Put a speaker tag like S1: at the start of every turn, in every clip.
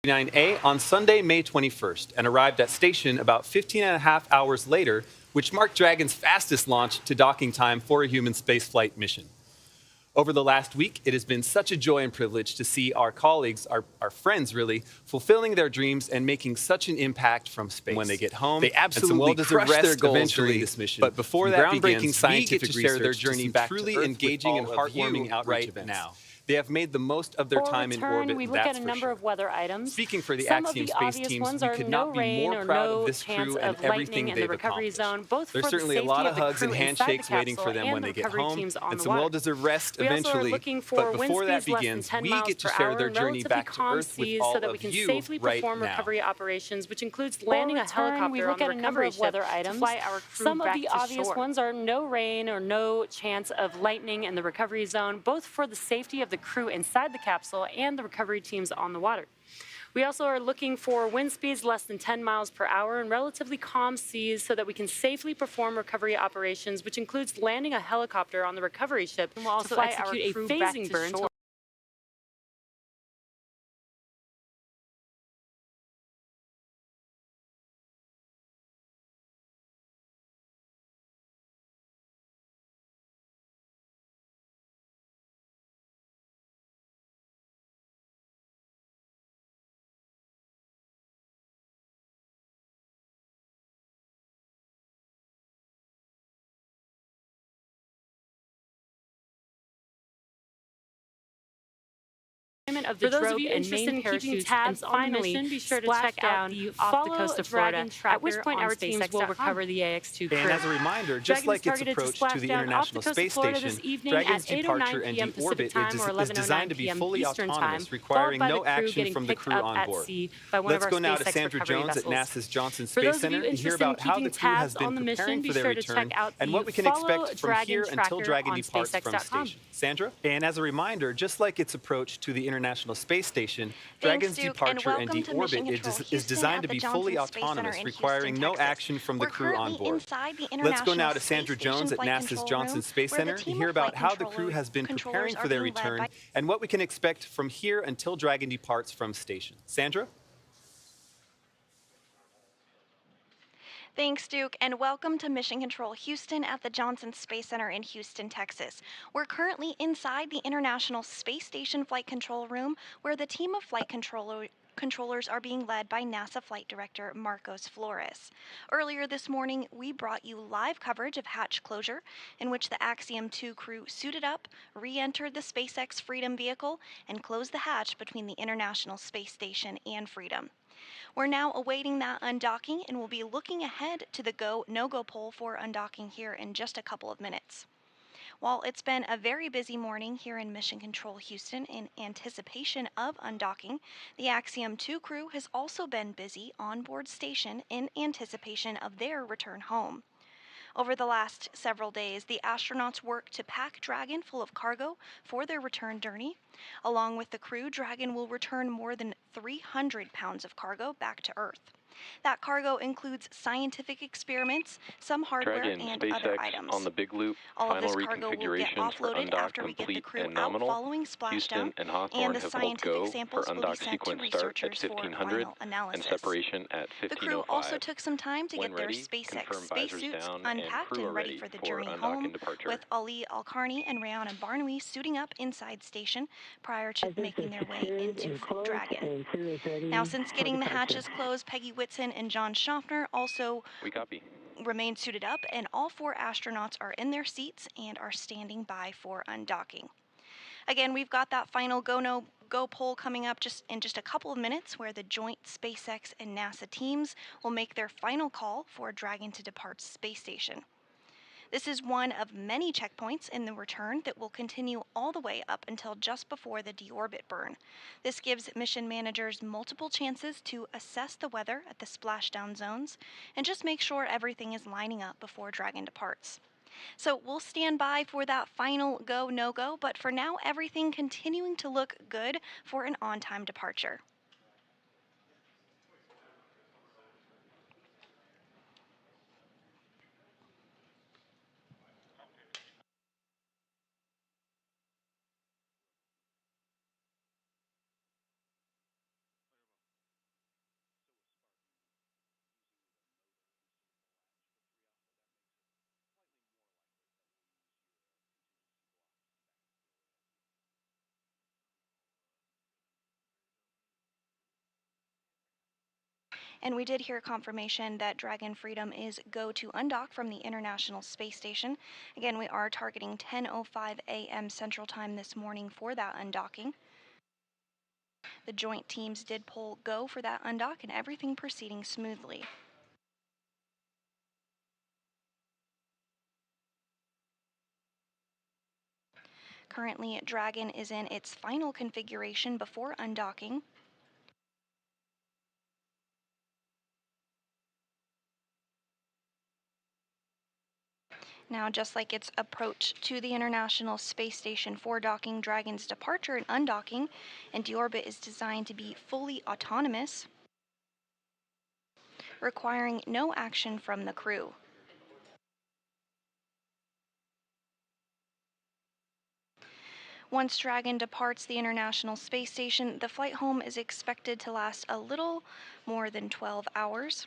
S1: 9A on Sunday, May 21st, and arrived at station about 15 and a half hours later, which marked Dragon's fastest launch to docking time for a human spaceflight mission. Over the last week, it has been such a joy and privilege to see our colleagues, our friends really, fulfilling their dreams and making such an impact from space. When they get home, they absolutely crush their goals during this mission. But before that begins, we get to share their journey back truly to Earth engaging and heartwarming outreach events. Now. They have made the most of their time in orbit,
S2: we look at a number of weather items.
S1: Speaking for the Axiom Space teams, we could not be more proud of this crew and everything they've accomplished. There's certainly a lot of hugs and handshakes waiting for them when they get home, and some well-deserved rest eventually. But before that begins, we get to share their journey back to Earth with all of you right now.
S2: Recovery operations, which includes landing a helicopter on the recovery ship to fly our crew Some of the obvious ones are no rain or no chance of lightning in the recovery zone, both for the safety of the crew inside the capsule and the recovery teams on the water. We also are looking for wind speeds less than 10 miles per hour and relatively calm seas so that we can safely perform recovery operations, which includes landing a helicopter on the recovery ship and we'll also to execute a phasing burn to of the drogue and main parachutes, and finally, be sure to check out off the coast of Florida, at which point our teams will recover the Ax-2 crew.
S1: And as a reminder, just like its approach to the International Space Station, Dragon's departure and deorbit is designed to be fully autonomous, requiring no action from the crew on board. Let's go now to Sandra Jones at NASA's Johnson Space Center and hear about how the crew has been preparing for their return and what we can expect from here until Dragon departs from station. Sandra? And as a reminder, just like its approach to the International Space Station, Dragon's departure and deorbit is designed to be fully autonomous, requiring no action from the crew on board. Let's go now to Sandra Jones at NASA's Johnson Space Center and hear about how the crew has been preparing for their return and what we can expect from here until Dragon departs from station. Sandra?
S3: Thanks, Duke, and welcome to Mission Control Houston at the Johnson Space Center in Houston, Texas. We're currently inside the International Space Station Flight Control Room, where the team of flight controllers are being led by NASA Flight Director Marcos Flores. Earlier this morning, we brought you live coverage of hatch closure, in which the Axiom 2 crew suited up, re-entered the SpaceX Freedom vehicle, and closed the hatch between the International Space Station and Freedom. We're now awaiting that undocking and we'll be looking ahead to the go, no-go poll for undocking here in just a couple of minutes. While it's been a very busy morning here in Mission Control Houston in anticipation of undocking, the Axiom 2 crew has also been busy on board station in anticipation of their return home. Over the last several days, the astronauts worked to pack Dragon full of cargo for their return journey. Along with the crew, Dragon will return more than 300 pounds of cargo back to Earth. That cargo includes scientific experiments, some hardware, and other items.
S4: On the Big Loop,
S3: all of this cargo will get offloaded after we get the crew out following splashdown, and the scientific samples will be sent to researchers for final analysis. The crew also took some time to get their SpaceX spacesuits unpacked and ready for the journey home, with Ali Alkarni and Rayana Barnaui suiting up inside station prior to making their way into Dragon. Now, since getting the hatches closed, Peggy Uitson and John Shoffner also remain suited up, and all 4 astronauts are in their seats and are standing by for undocking. Again, we've got that final go-no-go poll coming up in just a couple of minutes, where the joint SpaceX and NASA teams will make their final call for Dragon to depart space station. This is one of many checkpoints in the return that will continue all the way up until just before the deorbit burn. This gives mission managers multiple chances to assess the weather at the splashdown zones and just make sure everything is lining up before Dragon departs. So we'll stand by for that final go, no-go, but for now, everything continuing to look good for an on-time departure.
S4: And we did hear confirmation that Dragon Freedom is go to undock from the International Space Station. Again, we are targeting 10:05 a.m. Central Time this morning for that undocking. The joint teams did pull go for that undock and everything proceeding smoothly. Currently, Dragon is in its final configuration before undocking. Now, just like its approach to the International Space Station for docking, Dragon's departure and undocking and deorbit is designed to be fully autonomous, requiring no action from the crew. Once Dragon departs the International Space Station, the flight home is expected to last a little more than 12 hours.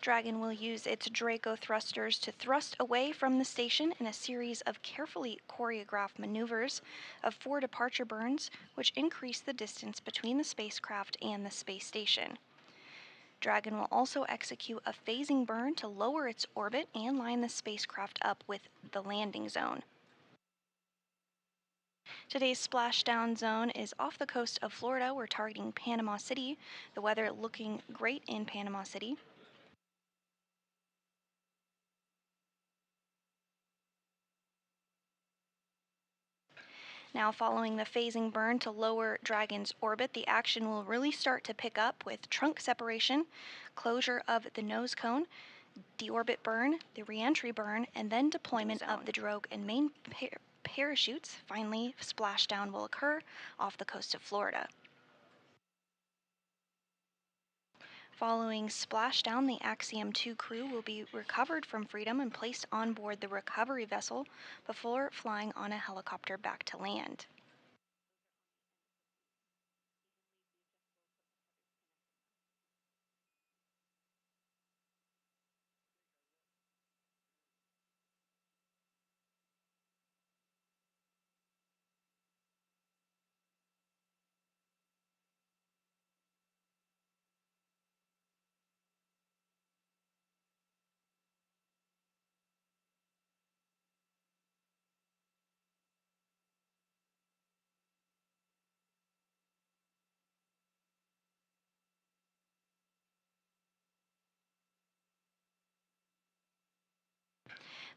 S4: Dragon will use its Draco thrusters to thrust away from the station in a series of carefully choreographed maneuvers of 4 departure burns, which increase the distance between the spacecraft and the space station. Dragon will also execute a phasing burn to lower its orbit and line the spacecraft up with the landing zone. Today's splashdown zone is off the coast of Florida. We're targeting Panama City. The weather looking great in Panama City. Now, following the phasing burn to lower Dragon's orbit, the action will really start to pick up with trunk separation, closure of the nose cone, deorbit burn, the reentry burn, and then deployment of the drogue and main parachutes. Finally, splashdown will occur off the coast of Florida. Following splashdown, the Axiom 2 crew will be recovered from Freedom and placed on board the recovery vessel before flying on a helicopter back to land.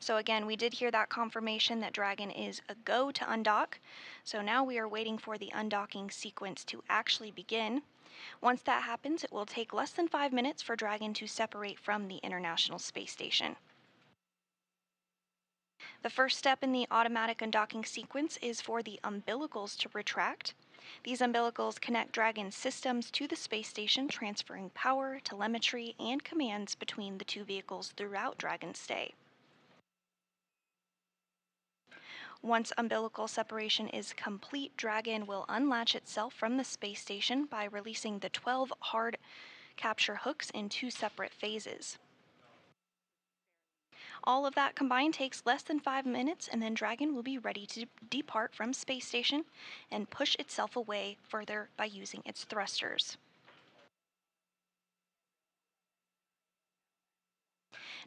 S4: So again, we did hear that confirmation that Dragon is a go to undock. So now we are waiting for the undocking sequence to actually begin. Once that happens, it will take less than 5 minutes for Dragon to separate from the International Space Station. The first step in the automatic undocking sequence is for the umbilicals to retract. These umbilicals connect Dragon's systems to the space station, transferring power, telemetry, and commands between the two vehicles throughout Dragon's stay. Once umbilical separation is complete, Dragon will unlatch itself from the space station by releasing the 12 hard capture hooks in 2 separate phases. All of that combined takes less than 5 minutes, and then Dragon will be ready to depart from space station and push itself away further by using its thrusters.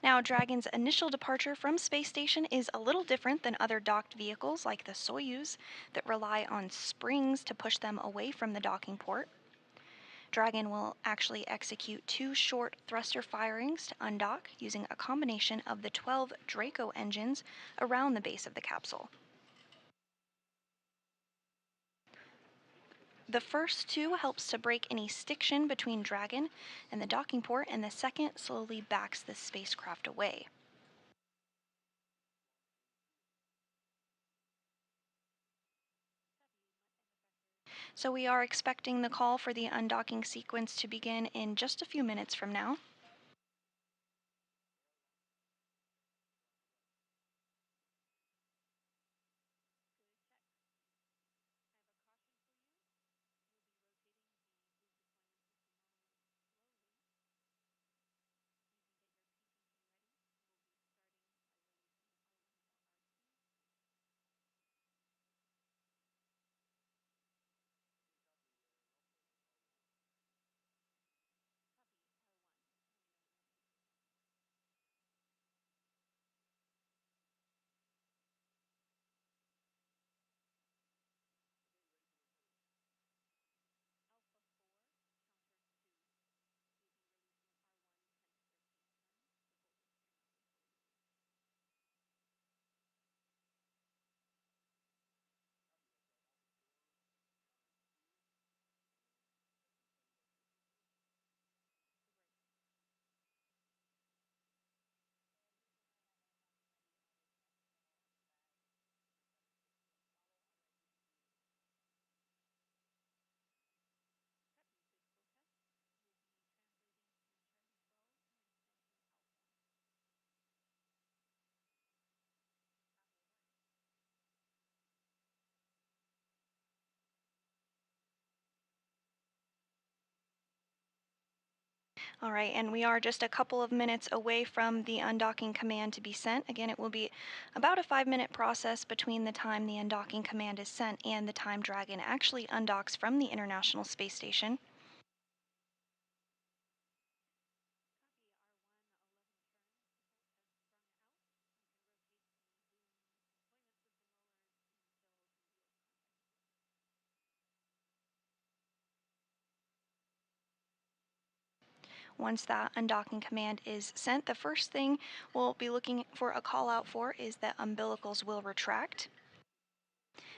S4: Now, Dragon's initial departure from space station is a little different than other docked vehicles like the Soyuz that rely on springs to push them away from the docking port. Dragon will actually execute 2 short thruster firings to undock using a combination of the 12 Draco engines around the base of the capsule. The first 2 helps to break any stiction between Dragon and the docking port, and the second slowly backs the spacecraft away. So we are expecting the call for the undocking sequence to begin in just a few minutes from now. All right, and we are just a couple of minutes away from the undocking command to be sent. Again, it will be about a 5-minute process between the time the undocking command is sent and the time Dragon actually undocks from the International Space Station. Once that undocking command is sent, the first thing we'll be looking for a call out for is that umbilicals will retract.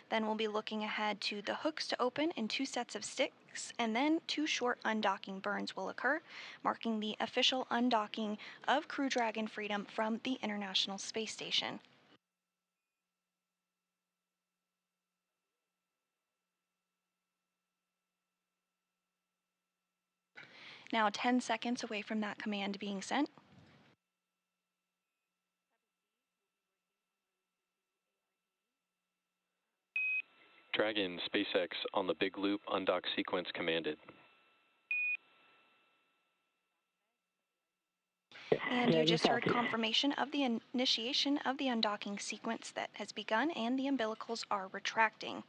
S4: Then we'll be looking ahead to the hooks to open in 2 sets of 6, and then 2 short undocking burns will occur, marking the official undocking of Crew Dragon Freedom from the International Space Station. Now 10 seconds away from that command being sent.
S3: Dragon, SpaceX on the big loop undock sequence commanded.
S4: And you just heard confirmation of the initiation of the undocking sequence that has begun, and the umbilicals are retracting.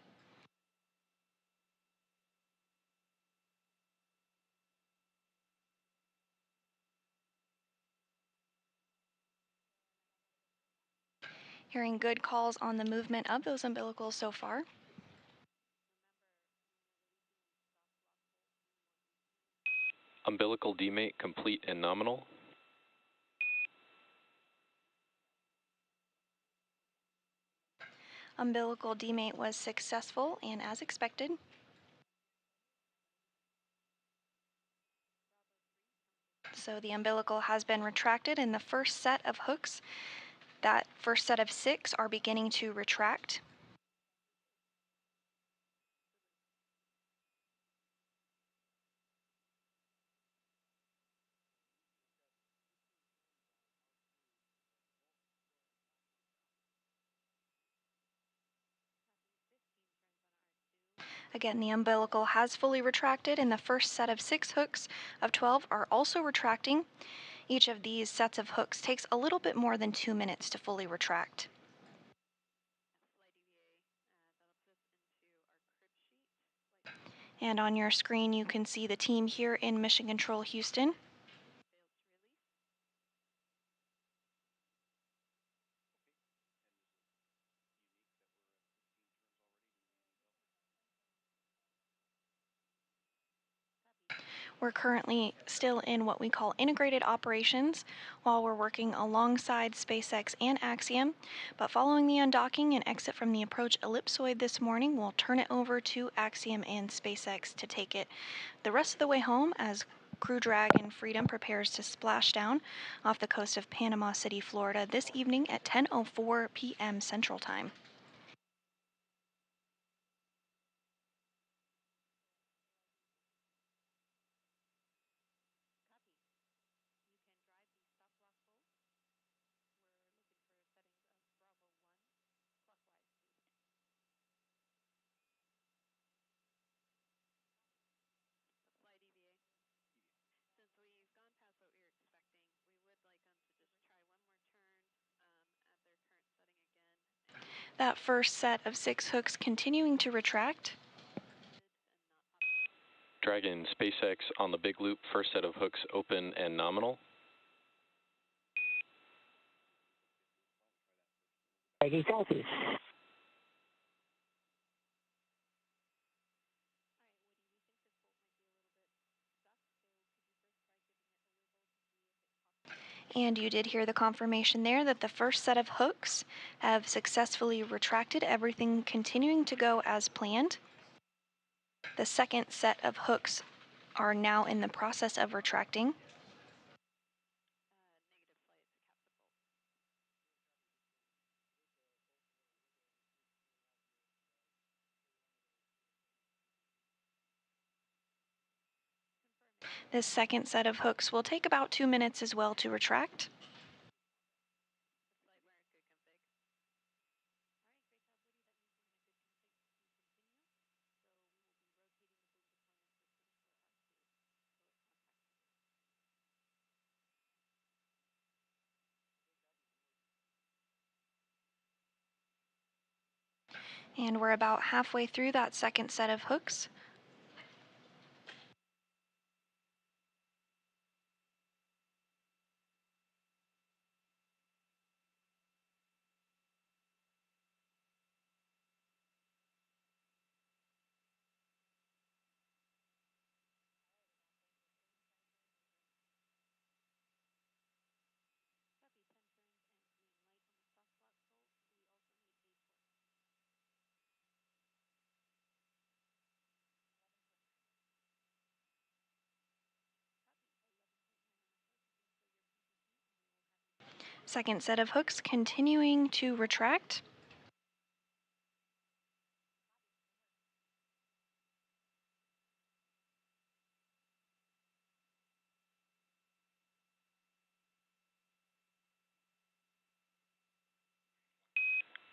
S4: Hearing good calls on the movement of those umbilicals so far.
S3: Umbilical demate complete and nominal.
S4: Umbilical demate was successful and as expected. So the umbilical has been retracted, and the first set of hooks, that first set of 6, are beginning to retract. Again, the umbilical has fully retracted, and the first set of 6 hooks of 12 are also retracting. Each of these sets of hooks takes a little bit more than 2 minutes to fully retract. And on your screen, you can see the team here in Mission Control Houston. We're currently still in what we call integrated operations while we're working alongside SpaceX and Axiom, but following the undocking and exit from the approach ellipsoid this morning, we'll turn it over to Axiom and SpaceX to take it the rest of the way home as Crew Dragon Freedom prepares to splash down off the coast of Panama City, Florida this evening at 10:04 p.m. Central Time. That first set of 6 hooks continuing to retract.
S3: Dragon, SpaceX on the big loop, first set of hooks open and nominal.
S5: Taking selfies.
S4: And you did hear the confirmation there that the first set of hooks have successfully retracted, everything continuing to go as planned. The second set of hooks are now in the process of retracting. This second set of hooks will take about 2 minutes as well to retract. And we're about halfway through that second set of hooks. Second set of hooks continuing to retract.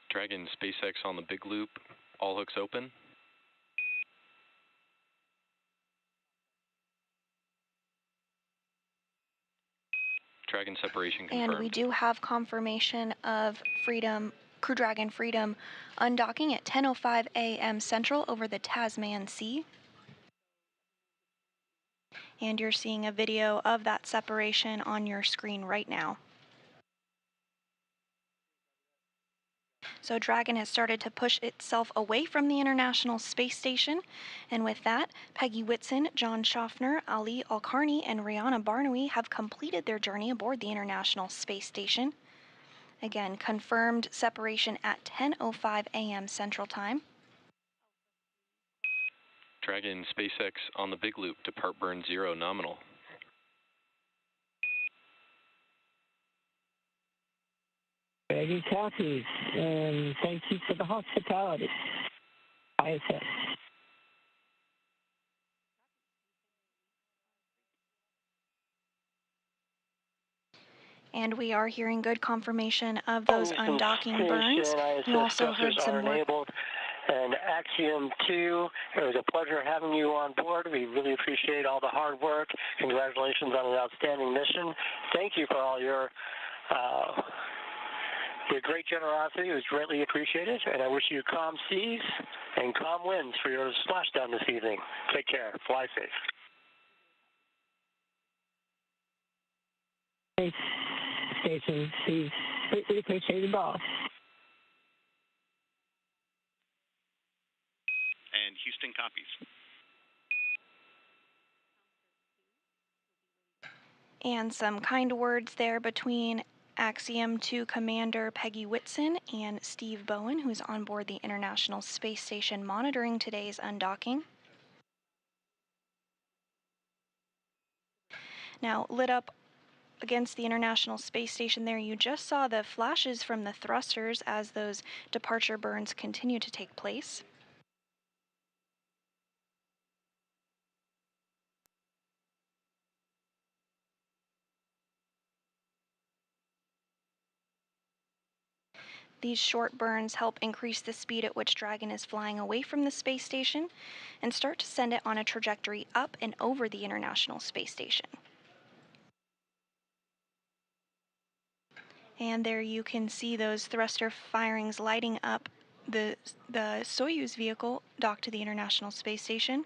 S3: Dragon SpaceX on the big loop, all hooks open. Dragon separation confirmed.
S4: And we do have confirmation of Freedom, Crew Dragon Freedom undocking at 10:05 a.m. Central over the Tasman Sea. And you're seeing a video of that separation on your screen right now. So Dragon has started to push itself away from the International Space Station, and with that, Peggy Uitson, John Shofffner, Ali Alkarni, and Rayana Barnauи have completed their journey aboard the International Space Station. Again, confirmed separation at 10:05 a.m. Central Time.
S3: Dragon SpaceX on the big loop, depart burn 0 nominal.
S5: Peggy copies, and thank you for the hospitality. ISS.
S4: And we are hearing good confirmation of those undocking burns. You also heard some work.
S5: And Axiom 2, it was a pleasure having you on board. We really appreciate all the hard work. Congratulations on an outstanding mission. Thank you for all your great generosity. It was greatly appreciated, and I wish you calm seas and calm winds for your splashdown this evening. Take care. Fly safe. Thanks, Station. Please, greatly appreciated, boss.
S6: And Houston copies.
S4: And some kind words there between Axiom 2 Commander Peggy Uitson and Steve Bowen, who's on board the International Space Station monitoring today's undocking. Now, lit up against the International Space Station there, you just saw the flashes from the thrusters as those departure burns continue to take place. These short burns help increase the speed at which Dragon is flying away from the space station and start to send it on a trajectory up and over the International Space Station. And there you can see those thruster firings lighting up the Soyuz vehicle docked to the International Space Station.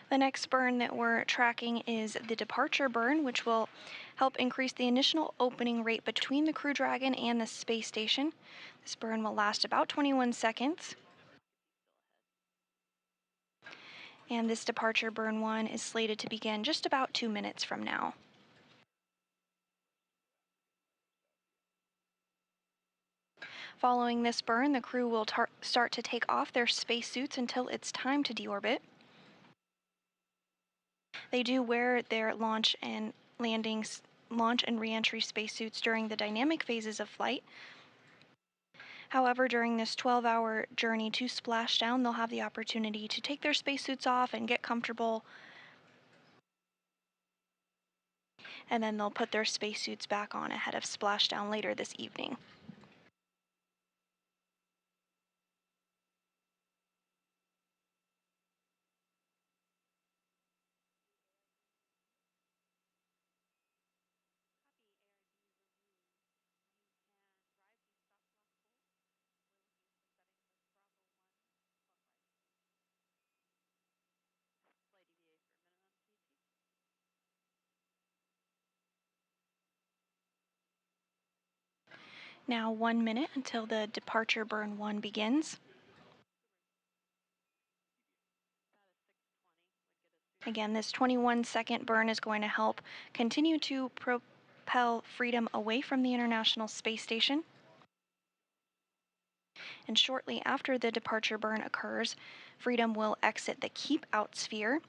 S4: The next burn that we're tracking is the departure burn, which will help increase the initial opening rate between the Crew Dragon and the space station. This burn will last about 21 seconds. And this departure burn 1 is slated to begin just about 2 minutes from now. Following this burn, the crew will start to take off their spacesuits until it's time to deorbit. They do wear their launch and landing launch and re-entry spacesuits during the dynamic phases of flight. However, during this 12-hour journey to splashdown, they'll have the opportunity to take their spacesuits off and get comfortable, and then they'll put their spacesuits back on ahead of splashdown later this evening. Now 1 minute until the departure burn 1 begins. Again, this 21-second burn is going to help continue to propel Freedom away from the International Space Station. And shortly after the departure burn occurs, Freedom will exit the Keep Out sphere.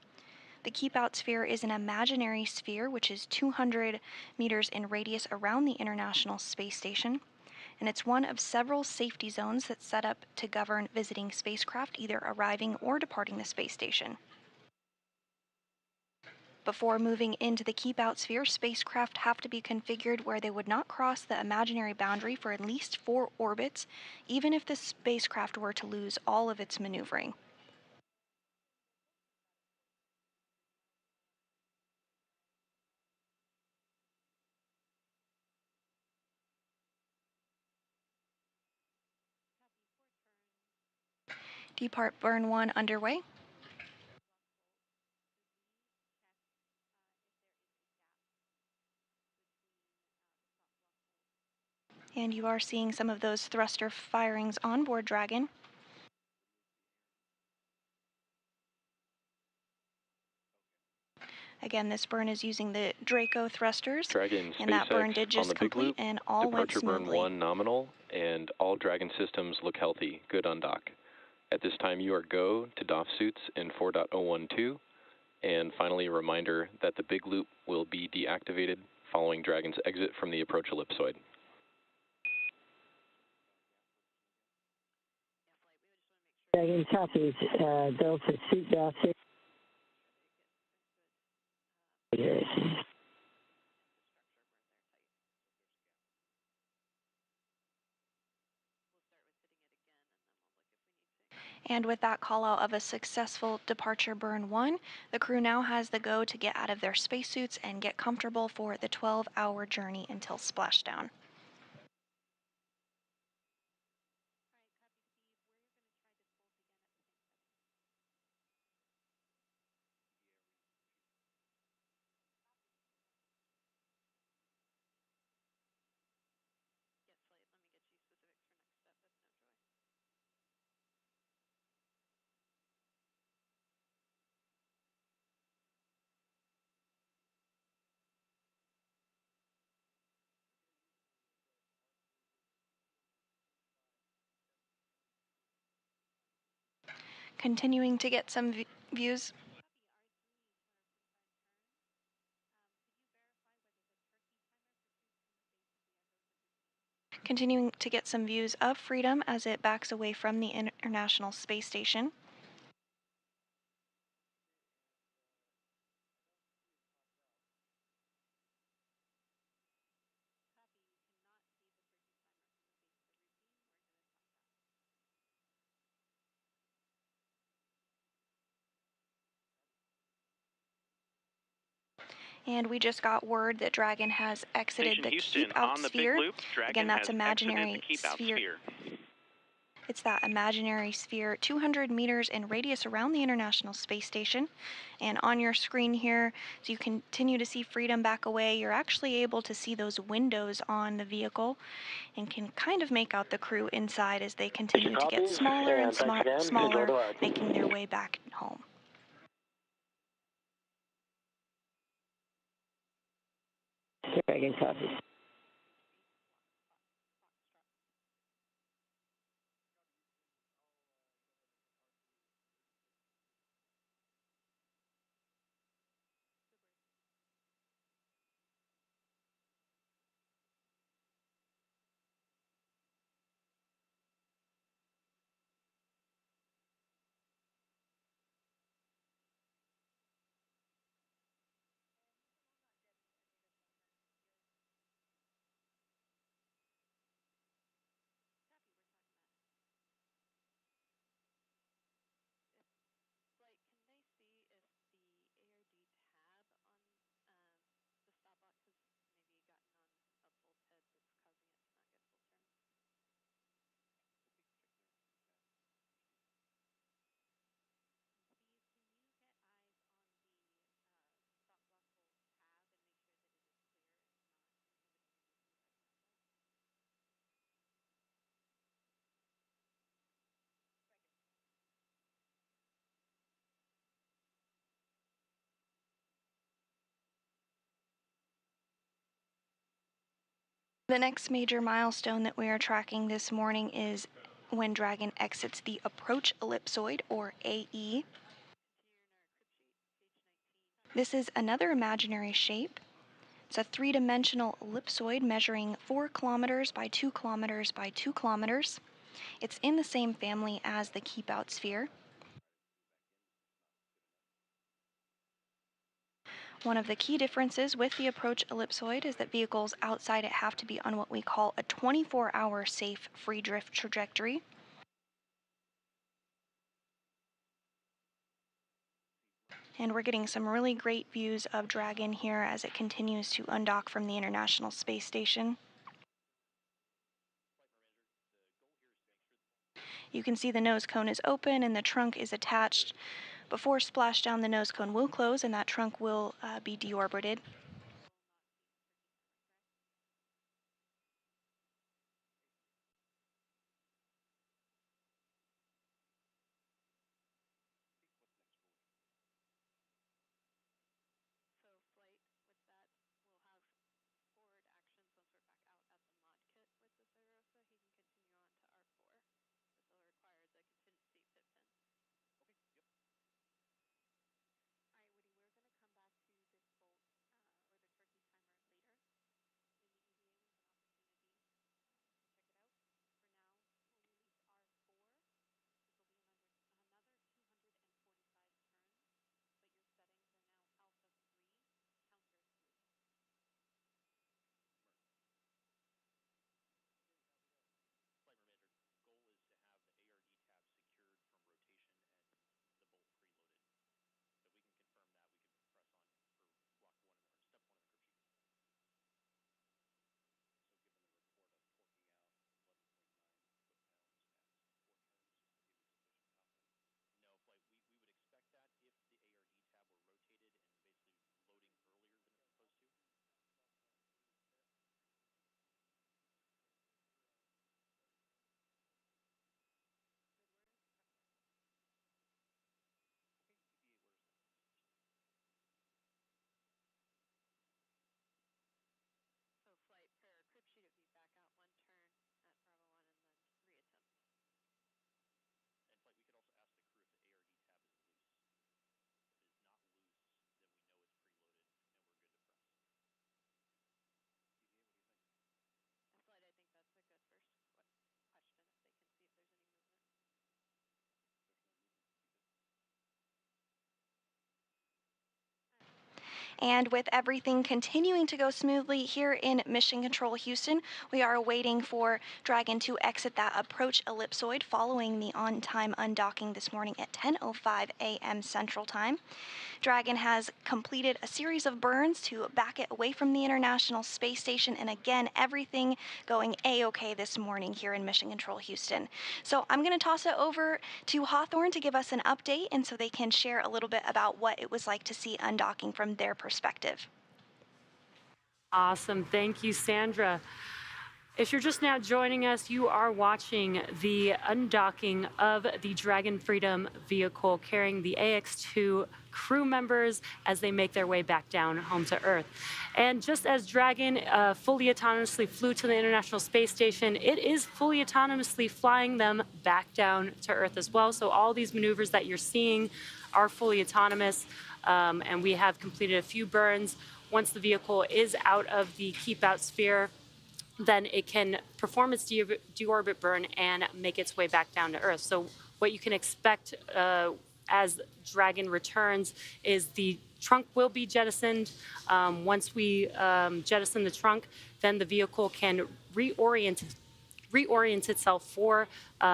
S4: The Keep Out sphere is an imaginary sphere which is 200 meters in radius around the International Space Station. And it's one of several safety zones that's set up to govern visiting spacecraft either arriving or departing the space station. Before moving into the Keep Out sphere, spacecraft have to be configured where they would not cross the imaginary boundary for at least 4 orbits, even if the spacecraft were to lose all of its maneuvering. Depart burn 1 underway. And you are seeing some of those thruster firings on board Dragon. Again, this burn is using the Draco thrusters,
S3: Dragon
S4: and that burn
S3: SpaceX
S4: did just
S3: on the big
S4: complete
S3: loop.
S4: and all went
S3: Departure burn
S4: smoothly.
S3: 1 nominal, and all Dragon systems look healthy. Good on dock. At this time, you are go to DOF suits in 4.012, and finally a reminder that the big loop will be deactivated following Dragon's exit from the approach ellipsoid.
S7: Dragon copies, Delta suit DOF suit.
S4: And with that call out of a successful departure burn 1, the crew now has the go to get out of their spacesuits and get comfortable for the 12-hour journey until splashdown. Continuing to get some views. Continuing to get some views of Freedom as it backs away from the International Space Station. And we just got word that Dragon has exited the Keep Out sphere. Again, that's imaginary sphere. It's that imaginary sphere 200 meters in radius around the International Space Station. And on your screen here, as you continue to see Freedom back away, you're actually able to see those windows on the vehicle and can kind of make out the crew inside as they continue to get smaller and smaller, making their way back home.
S7: Dragon copies.
S4: The next major milestone that we are tracking this morning is when Dragon exits the approach ellipsoid, or AE. This is another imaginary shape. It's a three-dimensional ellipsoid measuring 4 kilometers by 2 kilometers by 2 kilometers. It's in the same family as the keep-out sphere. One of the key differences with the approach ellipsoid is that vehicles outside it have to be on what we call a 24-hour safe free drift trajectory. And we're getting some really great views of Dragon here as it continues to undock from the International Space Station. You can see the nose cone is open and the trunk is attached. Before splashdown, the nose cone will close and that trunk will be deorbited. And with everything continuing to go smoothly here in Mission Control Houston, we are waiting for Dragon to exit that approach ellipsoid following the on-time undocking this morning at 10:05 a.m. Central Time. Dragon has completed a series of burns to back it away from the International Space Station, and again, everything going A-OK this morning here in Mission Control Houston. So I'm going to toss it over to Hawthorne to give us an update, and so they can share a little bit about what it was like to see undocking from their perspective.
S2: Awesome. Thank you, Sandra. If you're just now joining us, you are watching the undocking of the Dragon Freedom vehicle carrying the Ax-2 crew members as they make their way back down home to Earth. And just as Dragon fully autonomously flew to the International Space Station, it is fully autonomously flying them back down to Earth as well. So all these maneuvers that you're seeing are fully autonomous, and we have completed a few burns. Once the vehicle is out of the keep-out sphere, then it can perform its deorbit burn and make its way back down to Earth. So what you can expect as Dragon returns is the trunk will be jettisoned. Once we jettison the trunk, then the vehicle can reorient itself for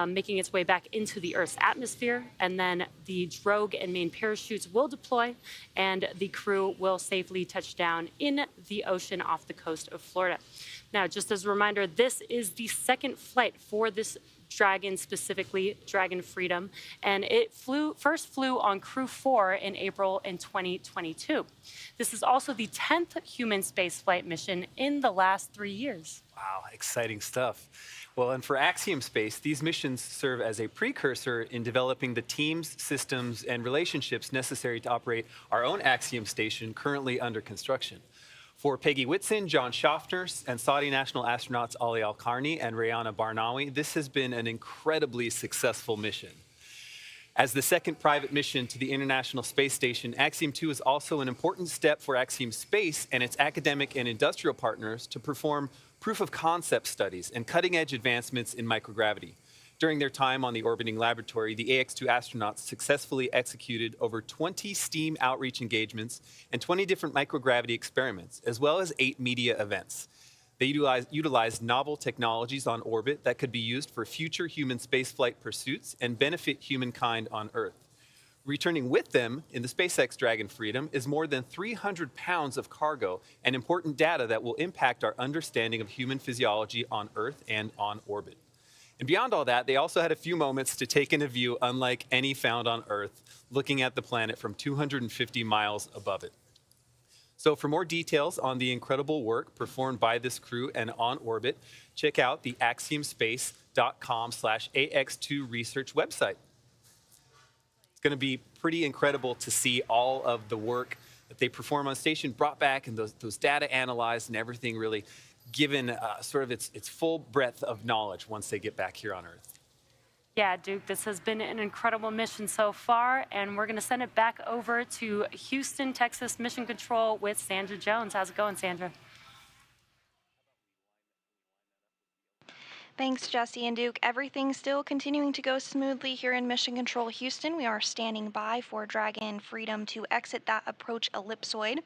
S2: making its way back into the Earth's atmosphere, and then the drogue and main parachutes will deploy, and the crew will safely touch down in the ocean off the coast of Florida. Now, just as a reminder, this is the second flight for this Dragon, specifically Dragon Freedom, and it first flew on Crew 4 in April in 2022. This is also the 10th human spaceflight mission in the last 3 years.
S1: Wow, exciting stuff. Well, and for Axiom Space, these missions serve as a precursor in developing the teams, systems, and relationships necessary to operate our own Axiom station currently under construction. For Peggy Uitson, John Shofner, and Saudi national astronauts Ali Alkarni and Rayana Barnaui, this has been an incredibly successful mission. As the second private mission to the International Space Station, Axiom 2 is also an important step for Axiom Space and its academic and industrial partners to perform proof-of-concept studies and cutting-edge advancements in microgravity. During their time on the orbiting laboratory, the Ax-2 astronauts successfully executed over 20 STEAM outreach engagements and 20 different microgravity experiments, as well as 8 media events. They utilized novel technologies on orbit that could be used for future human spaceflight pursuits and benefit humankind on Earth. Returning with them in the SpaceX Dragon Freedom is more than 300 pounds of cargo and important data that will impact our understanding of human physiology on Earth and on orbit. And beyond all that, they also had a few moments to take in a view unlike any found on Earth, looking at the planet from 250 miles above it. So for more details on the incredible work performed by this crew and on orbit, check out the axiomspace.com/AX2 research website. It's going to be pretty incredible to see all of the work that they perform on station brought back and those data analyzed and everything really given sort of its full breadth of knowledge once they get back here on Earth.
S2: Yeah, Duke, this has been an incredible mission so far, and we're going to send it back over to Houston, Texas Mission Control with Sandra Jones. How's it going, Sandra?
S4: Thanks, Jesse and Duke. Everything's still continuing to go smoothly here in Mission Control Houston. We are standing by for Dragon Freedom to exit that approach ellipsoid.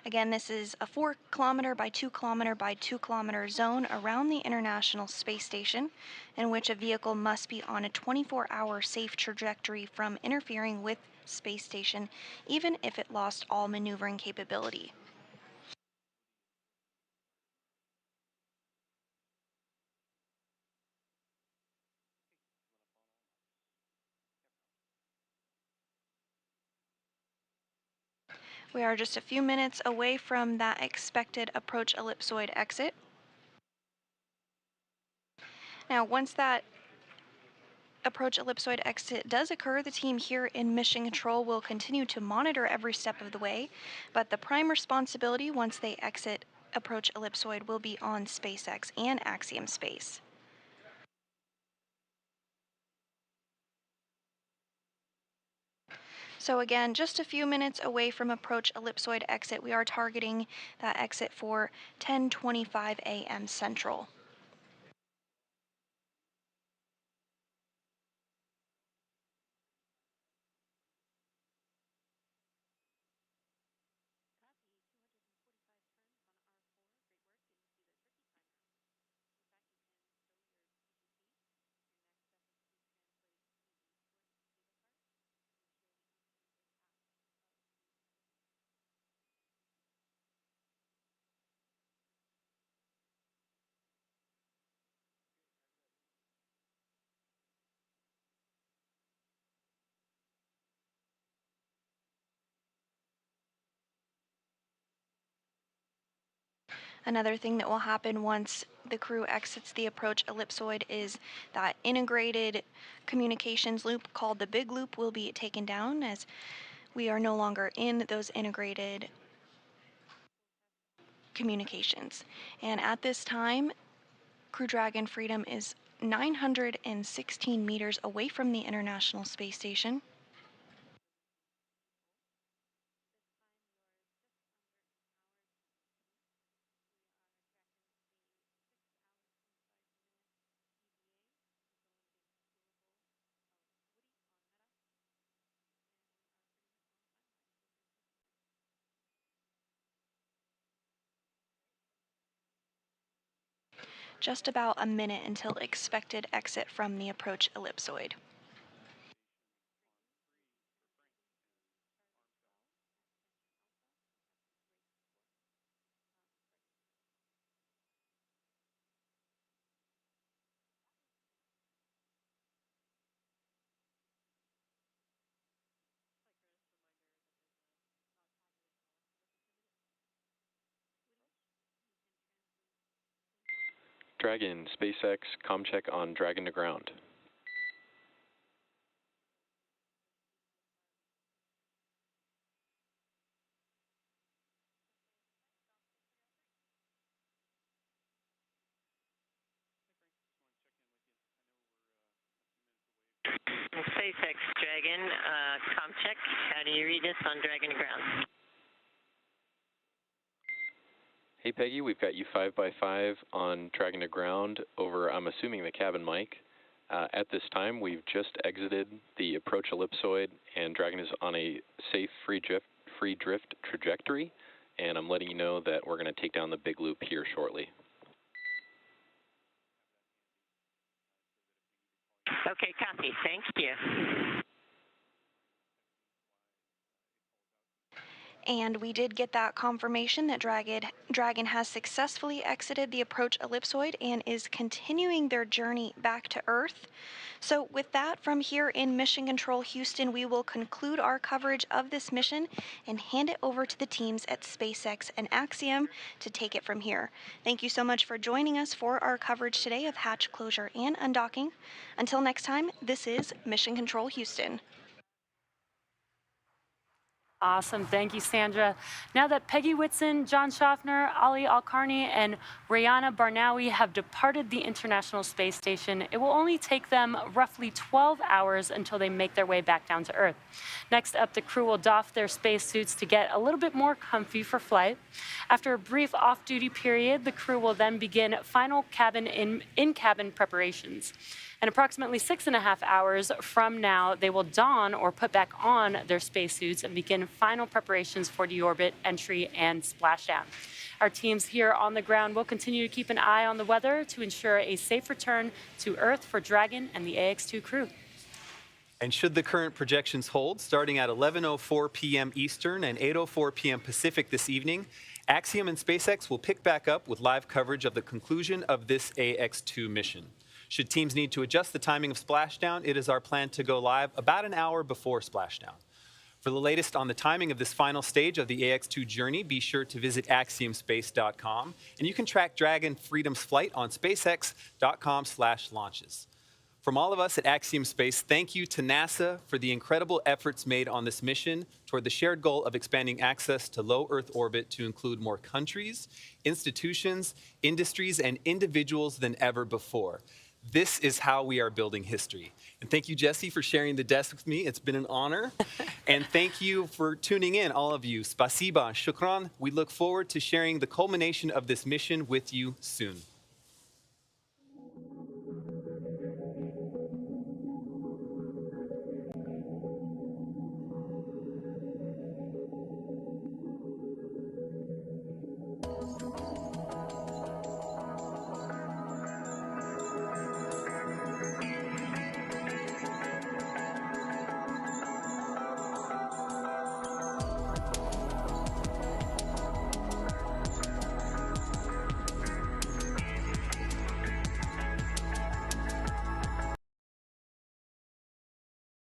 S4: Again, this is a 4 kilometer by 2 kilometer by 2 kilometer zone around the International Space Station, in which a vehicle must be on a 24-hour safe trajectory from interfering with space station, even if it lost all maneuvering capability. We are just a few minutes away from that expected approach ellipsoid exit. Now, once that approach ellipsoid exit does occur, the team here in Mission Control will continue to monitor every step of the way, but the prime responsibility once they exit approach ellipsoid will be on SpaceX and Axiom Space. So again, just a few minutes away from approach ellipsoid exit, we are targeting that exit for 10:25 a.m. Central. Another thing that will happen once the crew exits the approach ellipsoid is that integrated communications loop called the big loop will be taken down, as we are no longer in those integrated communications. And at this time, Crew Dragon Freedom is 916 meters away from the International Space Station. Just about a minute until expected exit from the approach ellipsoid.
S3: Dragon, SpaceX, comcheck on Dragon to ground.
S8: SpaceX Dragon, comm check. How do you read us on Dragon to ground?
S3: Hey Peggy, we've got you 5x5 on Dragon to ground over, I'm assuming, the cabin mic. At this time, we've just exited the approach ellipsoid, and Dragon is on a safe free drift trajectory, and I'm letting you know that we're going to take down the big loop here shortly.
S8: Okay, copy. Thank you.
S4: And we did get that confirmation that Dragon has successfully exited the approach ellipsoid and is continuing their journey back to Earth. So with that, from here in Mission Control Houston, we will conclude our coverage of this mission and hand it over to the teams at SpaceX and Axiom to take it from here. Thank you so much for joining us for our coverage today of hatch closure and undocking. Until next time, this is Mission Control Houston.
S2: Awesome. Thank you, Sandra. Now that Peggy Uitson, John Shofner, Ali Alkarni, and Rayana Barnauwi have departed the International Space Station, it will only take them roughly 12 hours until they make their way back down to Earth. Next up, the crew will doff their spacesuits to get a little bit more comfy for flight. After a brief off-duty period, the crew will then begin final cabin in-cabin preparations. And approximately 6.5 hours from now, they will don or put back on their spacesuits and begin final preparations for deorbit, entry, and splashdown. Our teams here on the ground will continue to keep an eye on the weather to ensure a safe return to Earth for Dragon and the AX-2 crew.
S1: And should the current projections hold, starting at 11:04 p.m. Eastern and 8:04 p.m. Pacific this evening, Axiom and SpaceX will pick back up with live coverage of the conclusion of this AX-2 mission. Should teams need to adjust the timing of splashdown, it is our plan to go live about an hour before splashdown. For the latest on the timing of this final stage of the AX-2 journey, be sure to visit axiomspace.com, and you can track Dragon Freedom's flight on spacex.com/launches. From all of us at Axiom Space, thank you to NASA for the incredible efforts made on this mission toward the shared goal of expanding access to low Earth orbit to include more countries, institutions, industries, and individuals than ever before. This is how we are building history. And thank you, Jesse, for sharing the desk with me. It's been an honor. And thank you for tuning in, all of you. Spasiba, shukran. We look forward to sharing the culmination of this mission with you soon.